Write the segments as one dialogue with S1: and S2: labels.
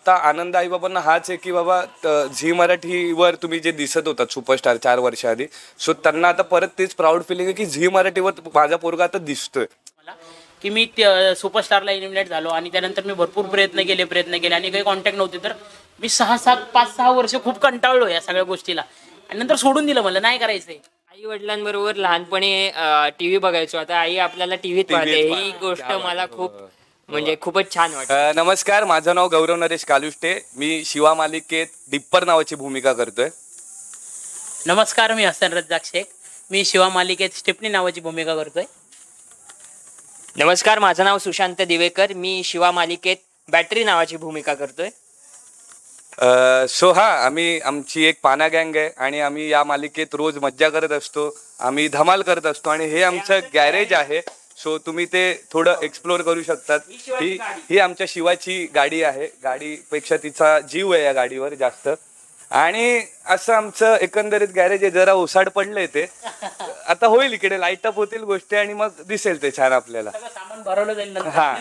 S1: आत्ता आनंद आई बाबांना हाच आहे की बाबा झी मराठीवर तुम्ही जे दिसत होतात सुपरस्टार 4 वर्ष आधी, सो त्यांना आता परत तेच प्राऊड फिलिंग आहे की झी मराठीवर माझा पोरगा आता दिसतोय.
S2: की मी सुपरस्टारला एलिमिनेट झालो आणि त्यानंतर मी भरपूर प्रयत्न केले आणि काही कॉन्टॅक्ट नव्हते, तर मी 5-6 वर्ष खूप कंटाळलो या सगळ्या गोष्टीला आणि नंतर सोडून दिलं, मला नाही करायचंय.
S3: आई वडिलांबरोबर लहानपणी टीव्ही बघायचो, आता आई आपल्याला टीव्हीत पाहते, ही गोष्ट मला खूप म्हणजे खूपच छान वाटतं.
S1: नमस्कार, माझं नाव गौरव नरेश कालुष्टे. मी शिवा मालिकेत डिप्पर नावाची भूमिका करतोय.
S2: नमस्कार, मी हसन रज्जाक शेख. मी शिवा मालिकेत स्टेपनी नावाची भूमिका करतोय.
S3: नमस्कार, माझं नाव सुशांत दिवेकर. मी शिवा मालिकेत बॅटरी नावाची भूमिका करतोय.
S1: सो आम्ही आमची एक पाना गँग आहे आणि आम्ही या मालिकेत रोज मज्जा करत असतो, आम्ही धमाल करत असतो आणि हे आमचं गॅरेज आहे. सो तुम्ही ते थोडं एक्सप्लोर करू शकतात. ही आमच्या शिवाची गाडी आहे. गाडीपेक्षा तिचा जीव आहे या गाडीवर जास्त. आणि असं आमचं एकंदरीत गॅरेज आहे. जरा ओसाड पडलंय ते, आता होईल, इकडे लाईट अप होतील गोष्टी आणि मग दिसेल ते छान आपल्याला. हा,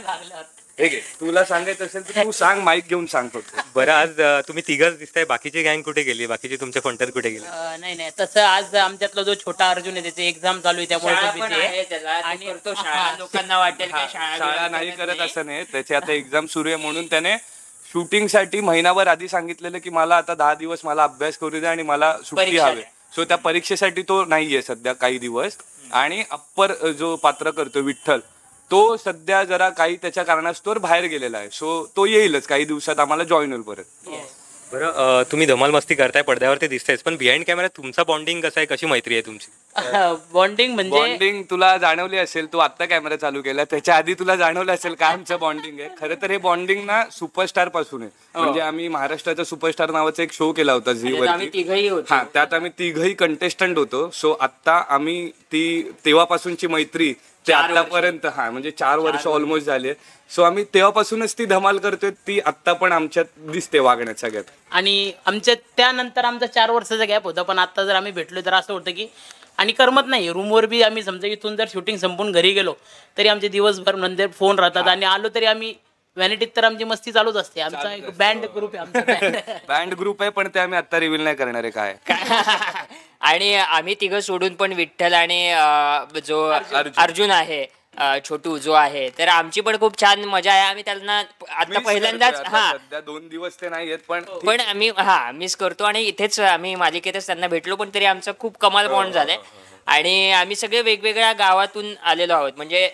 S1: ठीक आहे. तुला सांगायचं असेल तर तू सांग, माईक घेऊन सांगतो.
S4: बरं, आज तुम्ही तिघच दिसताय, बाकीची गँग कुठे गेली? बाकीचे तुमच्या कॉन्टॅक्ट कुठे गेले?
S2: नाही, तसं आज आमच्यातला जो छोटा अर्जुन आहे त्याची एक्झाम चालू आहे, त्यामुळे
S3: लोकांना वाटेल
S1: शाळा नाही करत असं नाही, त्याची आता एक्झाम सुरू आहे म्हणून त्याने शूटिंगसाठी महिनाभर आधी सांगितलेलं की मला आता 10 दिवस मला अभ्यास करू दे आणि मला सुट्टी हवी. सो त्या परीक्षेसाठी तो नाहीये सध्या काही दिवस. आणि अप्पर जो पात्र करतो विठ्ठल, तो सध्या जरा काही त्याच्या कारणास्तव बाहेर गेलेला आहे. सो तो येईलच काही दिवसात, आम्हाला जॉईन होईल परत.
S4: बरं, तुम्ही धमाल मस्ती करताय, पडद्यावर ते दिसतायच, पण बिहाइंड कॅमेरा तुमचा बॉन्डिंग कसं आहे? कशी मैत्री आहे तुमची?
S2: बॉन्डिंग
S1: तुला जाणवली असेल, तू आता कॅमेरा चालू केला, त्याच्या आधी तुला जाणवलं असेल काय आमचं बॉन्डिंग आहे. खरं तर हे बॉन्डिंग ना सुपरस्टार पासून आहे. म्हणजे आम्ही महाराष्ट्राचा सुपरस्टार नावाचा एक शो केला होता झी वरती. हा, त्यात आम्ही तिघही कंटेस्टंट होतो. सो आता आम्ही तेव्हापासूनची मैत्री ते आतापर्यंत, म्हणजे 4 वर्ष ऑलमोस्ट झाले. सो आम्ही तेव्हापासूनच ती धमाल करतोय, ती आत्ता पण आमच्यात दिसते वागण्यात सगळ्यात.
S2: आणि आमच्या त्यानंतर आमचा 4 वर्षाचा गॅप होता, पण आता जर आम्ही भेटलो तर असं होतं की आणि करमत नाही. रूमवर बी आम्ही समजा इथून जर शूटिंग संपून घरी गेलो तरी आमचे दिवसभर नंतर फोन राहतात आणि आलो तरी आम्ही व्हॅनिटीत तर आमची मस्ती चालूच असते. आमचा एक बँड ग्रुप आहे, आमचा
S1: बँड ग्रुप आहे, पण ते आम्ही आता रिव्हील नाही करणार आहे काय.
S3: आणि आम्ही तिघं सोडून पण विठ्ठल आणि जो अर्जुन आहे, छोटू जो आहे, तर आमची पण खूप छान मजा आहे. आम्ही त्यांना आता पहिल्यांदाच
S1: सध्या 2 दिवस ते नाही येत,
S3: पण आम्ही मिस करतो आणि इथेच आम्ही मालिकेतच त्यांना भेटलो, पण तरी आमचं खूप कमाल बॉन्ड झालंय. आणि आम्ही सगळे वेगवेगळ्या गावातून आलेलो आहोत. म्हणजे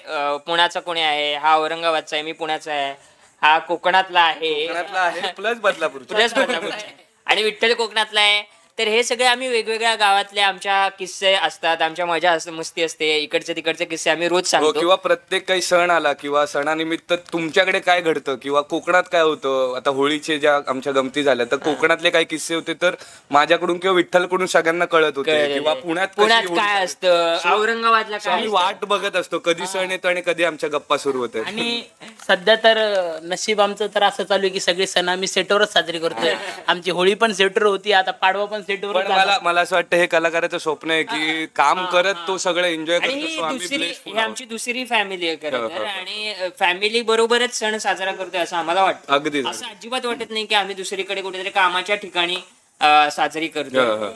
S3: पुण्याचा कोणी आहे, हा औरंगाबादचा आहे, मी पुण्याचा आहे, हा कोकणातला आहे,
S1: प्लस बदलापूर
S3: आणि विठ्ठल कोकणातला आहे. तर हे सगळे आम्ही वेगवेगळ्या गावातले आमच्या किस्से असतात, आमच्या मजा मस्ती असते, इकडचे तिकडचे किस्से आम्ही रोज सांगतो.
S1: किंवा प्रत्येक काही सण आला किंवा सणानिमित्त तुमच्याकडे काय घडतं किंवा कोकणात काय होतं. आता होळीचे ज्या आमच्या गमती झाल्या, तर कोकणातले काही किस्से होते तर माझ्याकडून किंवा विठ्ठलकडून सगळ्यांना कळत होते. किंवा पुण्यात
S3: काय असतं, औरंगाबादला काय,
S1: आम्ही वाट बघत असतो कधी सण येतो आणि कधी आमच्या गप्पा सुरू होते.
S2: आणि सध्या तर नशीब आमचं तर असं चालू आहे की सगळे सण आम्ही सेटवरच साजरी करतोय. आमची होळी पण सेटवर होती, आता पाडवा पण सेटवर.
S1: पण मला असं वाटतं हे कलाकाराचं स्वप्न आहे की काम करत तो सगळं एन्जॉय करतो.
S3: ही आमची दुसरी फॅमिली आहे आणि फॅमिली बरोबरच सण साजरा करतोय असं आम्हाला वाटतं.
S1: अगदी
S3: असं अजिबात वाटत नाही की आम्ही दुसरीकडे कुठेतरी कामाच्या ठिकाणी साजरी करतो.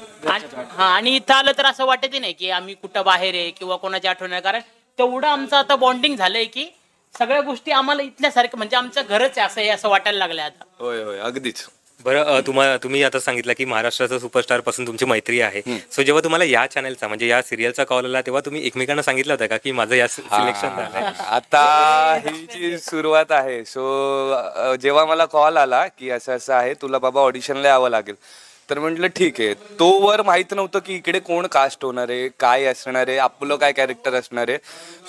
S2: आणि इथं आलं तर असं वाटत नाही की आम्ही कुठं बाहेर आहे किंवा कोणाची आठवण आहे, कारण तेवढं आमचं आता बॉन्डिंग झालंय की सगळ्या गोष्टी आम्हाला इथल्यासारखं म्हणजे आमचं घरच आहे असं वाटायला लागलंय आता.
S1: होय, अगदीच.
S4: बरं, तुम्ही आता सांगितलं की महाराष्ट्राचा सुपरस्टार पासून तुमची मैत्री आहे. सो जेव्हा तुम्हाला या चॅनलचा म्हणजे या सिरियलचा कॉल आला तेव्हा तुम्ही एकमेकांना सांगितलं होतं का की माझं या सिलेक्शन झालंय?
S1: आता ही जी सुरुवात आहे. सो जेव्हा मला कॉल आला की असं आहे, तुला बाबा ऑडिशनला यावं लागेल, तर म्हटलं ठीक आहे. तोवर माहित नव्हतं की इकडे कोण कास्ट होणार आहे, काय असणार आहे, आपलं काय कॅरेक्टर असणार आहे.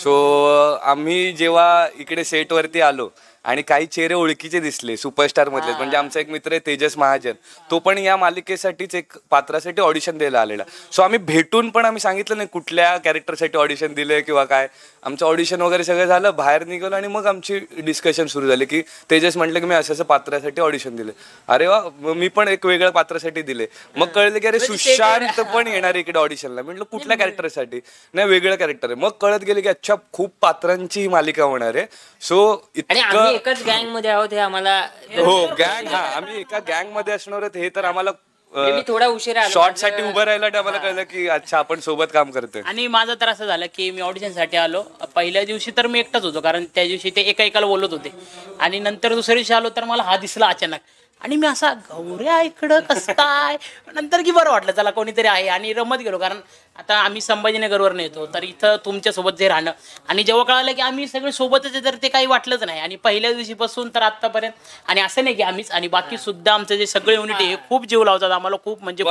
S1: सो आम्ही जेव्हा इकडे सेटवरती आलो आणि काही चेहरे ओळखीचे दिसले सुपरस्टार मधले. म्हणजे आमचा एक मित्र आहे तेजस महाजन, तो पण या मालिकेसाठीच एक पात्रासाठी ऑडिशन द्यायला आलेला. सो आम्ही भेटून पण आम्ही सांगितलं नाही कुठल्या कॅरेक्टरसाठी ऑडिशन दिले किंवा काय. आमचं ऑडिशन वगैरे सगळं झालं, बाहेर निघालो आणि मग आमची डिस्कशन सुरू झाली की तेजस म्हटलं की मी असं पात्रासाठी ऑडिशन दिले. अरे वा, मी पण एक वेगळ्या पात्रासाठी दिले. मग कळलं की अरे सुशांत पण येणार इकडे ऑडिशनला. म्हटलं कुठल्या कॅरेक्टरसाठी? नाही, वेगळं कॅरेक्टर आहे. मग कळत गेले की अच्छा खूप पात्रांची मालिका होणार आहे. सो इतकं
S3: आम्ही एकच गँग मध्ये आहोत हे आम्हाला
S1: हो गँग, हा आम्ही एका गँग मध्ये असणार आहोत हे तर आम्हाला
S3: म्हणजे मी थोडा उशिरा आलो.
S1: शॉर्ट साठी उभं राहिला आम्हाला कळलं की अच्छा आपण सोबत काम करतोय.
S2: आणि माझं तर असं झालं की मी ऑडिशनसाठी आलो. पहिल्या दिवशी तर मी एकटाच होतो, कारण त्या दिवशी ते एकाला बोलत होते. आणि नंतर दुसऱ्या दिवशी आलो तर मला हा दिसला अचानक, आणि मी असा गौऱ्या इकडं कसं काय. नंतर की बरं वाटलं चला कोणीतरी आहे, आणि रमत गेलो. कारण आता आम्ही संभाजीनगरवर येतो तर इथं तुमच्यासोबत जे राहणं, आणि जेव्हा कळालं की आम्ही सगळे सोबतच आहे तर ते काही वाटलंच नाही. आणि पहिल्या दिवशीपासून तर आत्तापर्यंत, आणि असं नाही की आम्हीच, आणि बाकी सुद्धा आमचं जे सगळे युनिटी हे खूप जीव लावतात आम्हाला, खूप म्हणजे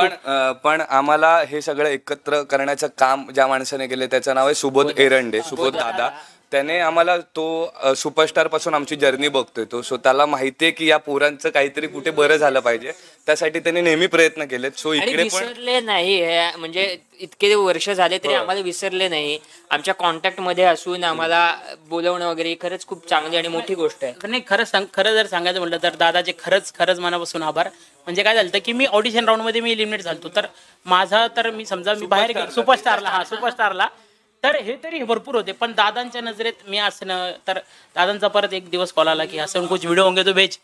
S1: पण आम्हाला हे सगळं एकत्र करण्याचं काम ज्या माणसाने केलं त्याचं नाव आहे सुबोध एरंडे, सुबोध दादा. त्याने आम्हाला तो सुपरस्टार पासून आमची जर्नी बघतोय तो. सो त्याला माहितीये की या पोरांचं काहीतरी कुठे बरं झालं पाहिजे, त्यासाठी त्याने नेहमी प्रयत्न केलेत. सो
S3: आणि
S1: इकडे पण
S3: विसरले नाही म्हणजे इतके वर्ष झाले तरी आम्हाला विसरले नाही. आमच्या कॉन्टॅक्ट मध्ये असून आम्हाला बोलवणं वगैरे खरंच खूप चांगली आणि मोठी गोष्ट आहे.
S2: नाही खरं जर सांगायचं म्हटलं तर दादाचे खरंच मनापासून आभार. म्हणजे काय झालं की मी ऑडिशन राऊंडमध्ये मी एलिमिनेट झालो, तर माझा तर मी समजा मी बाहेर गेलो सुपरस्टारला, तर हे तरी भरपूर होते. पण दादांच्या नजरेत मी असणं, तर दादांचा परत एक दिवस कॉल आला की असं कुछ व्हिडिओ होंगे तो भेज.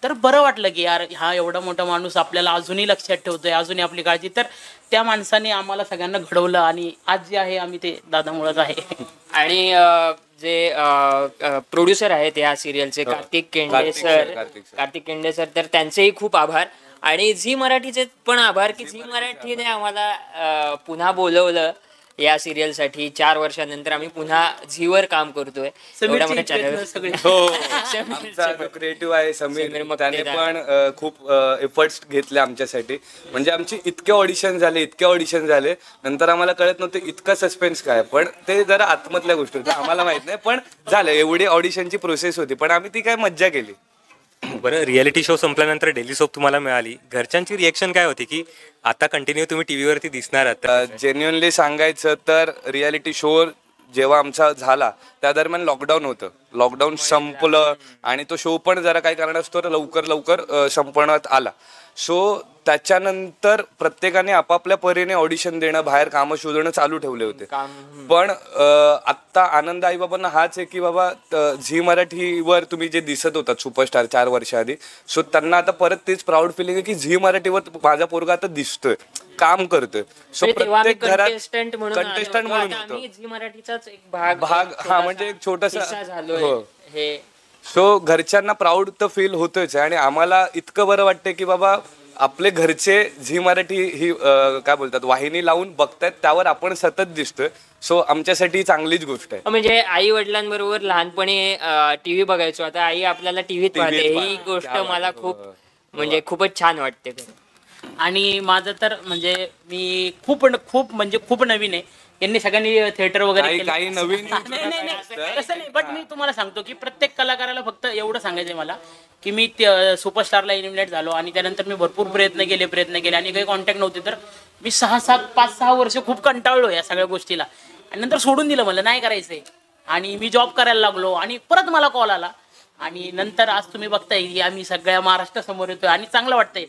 S2: तर बरं वाटलं की यार हा एवढा मोठा माणूस आपल्याला अजूनही लक्षात ठेवतोय, अजूनही आपली काळजी. तर त्या माणसाने आम्हाला सगळ्यांना घडवलं, आणि आज जे आहे आम्ही ते दादामुळेच आहे.
S3: आणि जे प्रोड्युसर आहेत या सिरियलचे कार्तिक केंडे सर, तर त्यांचेही खूप आभार. आणि झी मराठीचे पण आभार की झी मराठीने आम्हाला पुन्हा बोलवलं या सिरियलसाठी. 4 वर्षानंतर आम्ही पुन्हा झीवर काम करतोय.
S1: क्रिएटिव्ह आहे समीर, त्याने पण खूप एफर्ट्स घेतले आमच्यासाठी. म्हणजे आमची इतके ऑडिशन झाले नंतर आम्हाला कळत नव्हतं इतका सस्पेन्स काय, पण ते जरा आतमधल्या गोष्टी होत्या, आम्हाला माहित नाही. पण झालं, एवढी ऑडिशनची प्रोसेस होती, पण आम्ही ती काय मज्जा केली.
S4: बरं, रियालिटी शो संपल्यानंतर डेली सोप तुम्हाला मिळाली, घरच्यांची रिएक्शन काय होती की आता कंटिन्यू तुम्ही टीव्हीवरती दिसणार आहात?
S1: जेन्युअनली सांगायचं तर रियालिटी शो जेव्हा आमचा झाला त्या दरम्यान लॉकडाऊन होतं. लॉकडाऊन संपलं आणि तो शो पण जरा काही कारणास्तव लवकर संपवण्यात आला. सो त्याच्यानंतर प्रत्येकाने आपापल्या परीने ऑडिशन देणं, बाहेर कामं शोधणं चालू ठेवले होते. पण आत्ता आनंद आई बाबांना हाच आहे की बाबा झी मराठीवर तुम्ही जे दिसत होतात सुपरस्टार 4 वर्ष आधी, सो त्यांना आता परत तेच प्राऊड फिलिंग आहे की झी मराठीवर माझा पोरगा आता दिसतोय, काम करतोय. सो प्रत्येक घरात कंटेस्टंट म्हणून
S3: झी मराठीचाच एक भाग,
S1: हा म्हणजे एक छोटासा
S3: झालोय हे.
S1: सो घरच्यांना प्राऊड तर फील होतोच आहे, आणि आम्हाला इतकं बरं वाटतंय की बाबा आपले घरचे झी मराठी ही काय बोलतात वाहिनी लावून बघतायत, त्यावर आपण सतत दिसतोय. सो आमच्यासाठी चांगलीच गोष्ट आहे.
S3: म्हणजे आई वडिलांबरोबर लहानपणी टीव्ही बघायचो, आता आई आपल्याला टीव्हीत पाहते, ही गोष्ट मला खूपच छान वाटते.
S2: आणि माझं तर म्हणजे मी खूप नवीन आहे. यांनी सगळ्यांनी थिएटर वगैरे
S1: काही नवीन
S2: तसं नाही, बट मी तुम्हाला सांगतो की प्रत्येक कलाकाराला फक्त एवढं सांगायचंय मला की मी सुपरस्टारला एलिमिनेट झालो, आणि त्यानंतर मी भरपूर प्रयत्न केले आणि काही कॉन्टॅक्ट नव्हते. तर मी 5-6 वर्ष खूप कंटाळलो या सगळ्या गोष्टीला, आणि नंतर सोडून दिलं, मला नाही करायचंय. आणि मी जॉब करायला लागलो, आणि परत मला कॉल आला, आणि नंतर आज तुम्ही बघताय की आम्ही सगळ्या महाराष्ट्रासमोर येतोय, आणि चांगलं वाटतंय.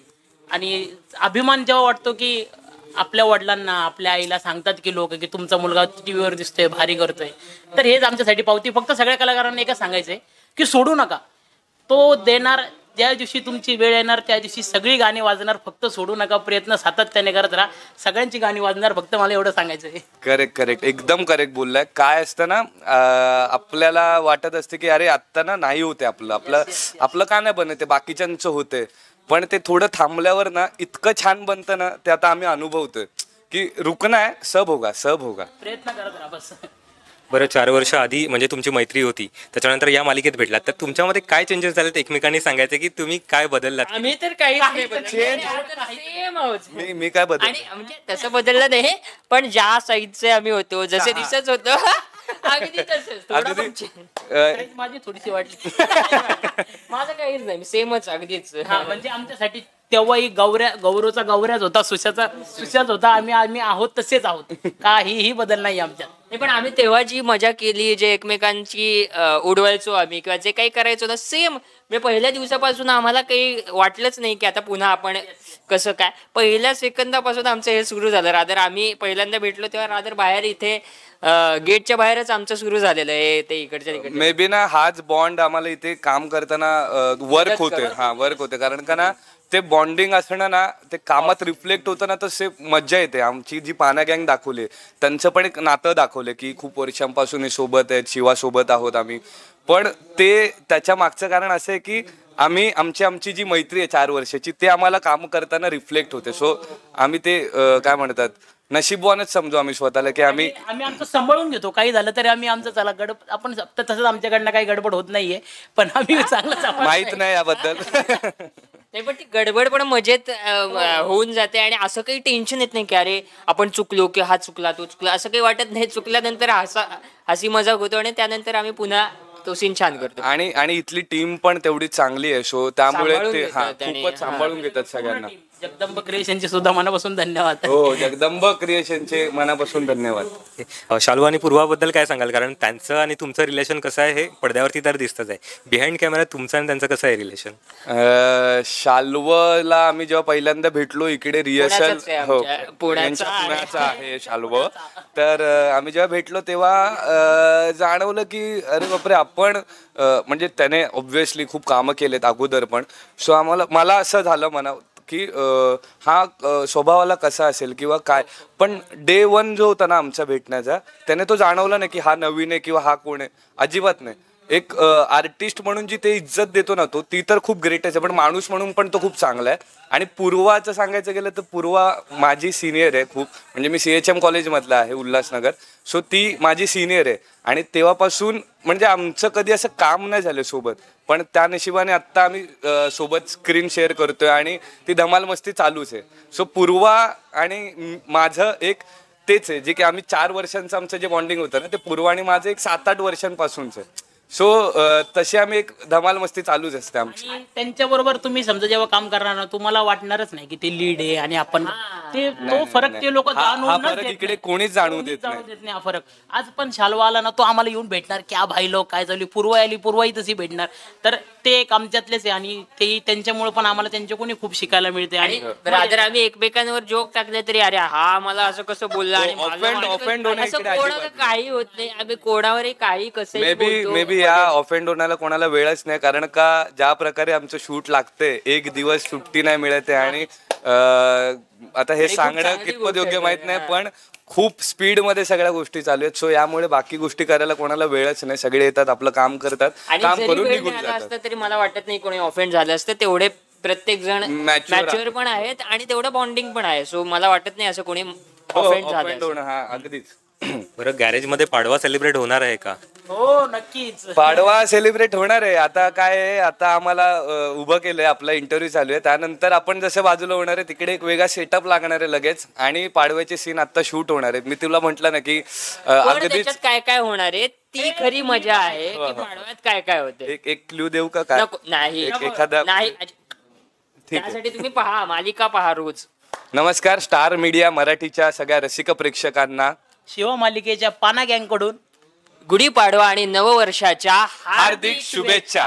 S2: आणि अभिमान जेव्हा वाटतो की आपल्या वडिलांना, आपल्या आईला सांगतात की लोक की तुमचा मुलगा टीव्हीवर दिसतोय, भारी करतोय, तर हेच आमच्यासाठी पावती. फक्त सगळ्या कलाकारांना एकच सांगायचंय की सोडू नका, तो देणार. ज्या दिवशी तुमची वेळ येणार त्या दिवशी सगळी गाणी वाजणार, फक्त सोडू नका, प्रयत्न सातत्याने करत राहा, सगळ्यांची गाणी वाजणार. फक्त मला एवढं सांगायचंय.
S1: करेक्ट, एकदम करेक्ट बोललाय. काय असतं ना, आपल्याला वाटत असते की अरे आत्ता ना नाही होते आपलं का नाही बनते, बाकीच्यांचं होते, पण ते थोडं थांबल्यावर ना इतकं छान बनतं ना, ते आता आम्ही अनुभवतोय की रुकना है, सब होगा.
S2: प्रयत्न करत राहा बस.
S4: बरं, 4 वर्ष आधी म्हणजे तुमची मैत्री होती, त्याच्यानंतर या मालिकेत भेटलात, तर तुमच्यामध्ये काय चेंजेस झालेत एकमेकांनी सांगायचे की तुम्ही काय बदललात?
S3: आम्ही तर काहीच
S1: मी काय बदल,
S3: आणि म्हणजे तसं बदललं नाही, पण ज्या साईजचे आम्ही होतो, जसे दिसत होतो अगदी तसंच.
S2: माझी थोडीशी वाटली.
S3: माझं काहीच नाही, सेमच अगदीच.
S2: म्हणजे आमच्यासाठी तेव्हाही गौरवचा होता, सुशाच होता. आम्ही आहोत तसेच आहोत, काहीही बदल नाही आमच्यात.
S3: पण आम्ही तेव्हा जी मजा केली, जे एकमेकांची उडवायचो आम्ही किंवा जे काही करायचो ना, सेम म्हणजे पहिल्या दिवसापासून आम्हाला काही वाटलंच नाही की आता पुन्हा आपण कसं काय. पहिल्या सेकंदापासून आमचं हे सुरू झालं. रादर आम्ही पहिल्यांदा भेटलो तेव्हा रादर बाहेर इथे गेटच्या बाहेरच आमचं सुरू झालेलं आहे ते इकडच्या तिकडच्या.
S1: मे बी ना हाच बॉन्ड आम्हाला इथे काम करताना वर्क होते कारण का ना ते बॉन्डिंग असणं ना ते कामात रिफ्लेक्ट होतं ना, तर मज्जा येते. आमची जी पाना गँग दाखवली त्यांचं पण एक नातं दाखवलं की खूप वर्षांपासून हे सोबत आहेत, शिवासोबत आहोत आम्ही. पण ते त्याच्या मागचं कारण असं आहे की आमची जी मैत्री आहे 4 वर्षाची ते आम्हाला काम करताना रिफ्लेक्ट होते. सो आम्ही ते काय म्हणतात नशीबवानच समजू आम्ही स्वतःला की आम्ही
S2: आमचं सांभाळून घेतो. काही झालं तरी आम्ही आमचं चला आपण तसंच आमच्याकडनं काही गडबड होत नाहीये, पण आम्ही चांगलं
S1: माहित नाही याबद्दल.
S3: नाही पण ती गडबड पण मजेत होऊन जाते आणि असं काही टेन्शन येत नाही की अरे आपण चुकलो की हा चुकला तो चुकला, असं काही वाटत नाही. चुकल्यानंतर हसी मजाक होतो आणि त्यानंतर आम्ही पुन्हा तो सीन छान करतो.
S1: आणि इथली टीम पण तेवढी चांगली आहे. सो त्यामुळे
S3: सांभाळून
S1: ते
S3: घेतात आणि
S1: खूपच सांभाळून घेतात सगळ्यांना.
S2: जगदंब क्रिएशनचे सुद्धा मनापासून धन्यवाद.
S1: हो, जगदंब क्रिएशनचे मनापासून धन्यवाद.
S4: शालू आणि पूर्वाबद्दल काय सांगाल? कारण त्यांचं आणि तुमचं रिलेशन कसं आहे हे पडद्यावरती तर दिसतच आहे, बिहाइंड कॅमेरा तुमचं आणि त्यांचं कसं आहे रिलेशन?
S1: शाल्वला आम्ही जेव्हा पहिल्यांदा भेटलो इकडे रिहर्सल, पुण्याचा आहे शाल्व. तर आम्ही जेव्हा भेटलो तेव्हा जाणवलं की अरे बापरे आपण म्हणजे त्याने ऑब्व्हियसली खूप कामं केलेत अगोदर पण. सो मला असं झालं की हा स्वभावाला कसा असेल किंवा काय. पण डे 1 जो होता ना आमचा भेटण्याचा त्याने तो जाणवला नाही की हा नवीन आहे किंवा हा कोण आहे, अजिबात नाही. एक आर्टिस्ट म्हणून जी ते इज्जत देतो ना ती तर खूप ग्रेटच आहे, पण माणूस म्हणून पण तो खूप चांगला आहे. आणि पूर्वाचं सांगायचं गेलं तर पूर्वा माझी सिनियर आहे खूप. म्हणजे मी CHM कॉलेजमधला आहे उल्हासनगर. सो ती माझी सिनियर आहे आणि तेव्हापासून म्हणजे आमचं कधी असं काम नाही झालं सोबत, पण त्या नशिबाने आत्ता आम्ही सोबत स्क्रीन शेअर करतोय आणि ती धमाल मस्ती चालूच आहे. सो पूर्वा आणि माझं एक तेच आहे जे की आम्ही 4 वर्षांचं आमचं जे बॉन्डिंग होतं ना ते पूर्वा आणि माझं एक 7-8 वर्षांपासूनच आहे. सो तशी आम्ही एक धमाल मस्ती चालूच असते आमची.
S2: त्यांच्याबरोबर तुम्ही समजा जेव्हा काम करणार ना तुम्हाला वाटणारच नाही की ते लीड आहे आणि आपण तो फरक ते लोक
S1: इकडे कोणीच जाणवू देत नाही
S2: हा फरक. आज पण शालवा आला ना तो आम्हाला येऊन भेटणार, क्या भाई लोक काय झाली, पूर्वा आली, पूर्वाही तशी भेटणार. तर ते एक आमच्यातलेच आहे आणि तेही त्यांच्यामुळे पण आम्हाला त्यांच्याकडून खूप शिकायला मिळते. आणि
S3: रादर आम्ही एकमेकांवर जोक टाकले तरी अरे हा मला असं कसं बोलला आणि काही होत नाही. आम्ही कोणावरही काही कसं
S1: मे बी या ऑफेंड होण्याला कोणाला वेळच नाही, कारण का ज्या प्रकारे आमचं शूट लागते 1 दिवस सुट्टी नाही मिळते. आणि आता हे सांगणं कितपत योग्य माहित नाही, पण खूप स्पीड मध्ये सगळ्या गोष्टी चालू आहेत. सो यामुळे बाकी गोष्टी करायला कोणाला वेळच नाही. सगळे येतात, आपलं काम करतात, काम करून निघून जातात.
S3: तरी मला वाटत नाही कोणी ऑफेंड झालं असतं. तेवढे प्रत्येक जण मॅच्युअर पण आहेत आणि तेवढं बॉन्डिंग पण आहे. सो मला वाटत नाही असं कोणी ऑफेंड झालं.
S1: हा अगदीच.
S4: बरं, गॅरेज मध्ये पाडवा सेलिब्रेट होणार आहे का?
S2: हो नक्कीच
S1: पाडवा सेलिब्रेट होणार आहे. आता काय आहे, आता आम्हाला उभं केलंय, आपला इंटरव्ह्यू चालू आहे. त्यानंतर आपण जसं बाजूला होणार आहे तिकडे एक वेगळा सेटअप लागणार आहे लगेच आणि पाडव्याचे सीन आता शूट होणार आहेत. मी तुला म्हटलं ना की
S3: अगदीच काय काय होणार आहे ती खरी मजा आहे की पाडव्यात काय काय होते.
S1: एक क्लू देऊ का? काय
S3: नाही
S1: एखादा
S3: नाही, त्यासाठी तुम्ही पहा, मालिका पहा रोज.
S1: नमस्कार स्टार मीडिया मराठीच्या सगळ्या रसिक प्रेक्षकांना
S2: शिव मालिकेच्या पाना गँग कडून
S3: गुढीपाडवा आणि नववर्षाच्या
S1: हार्दिक शुभेच्छा.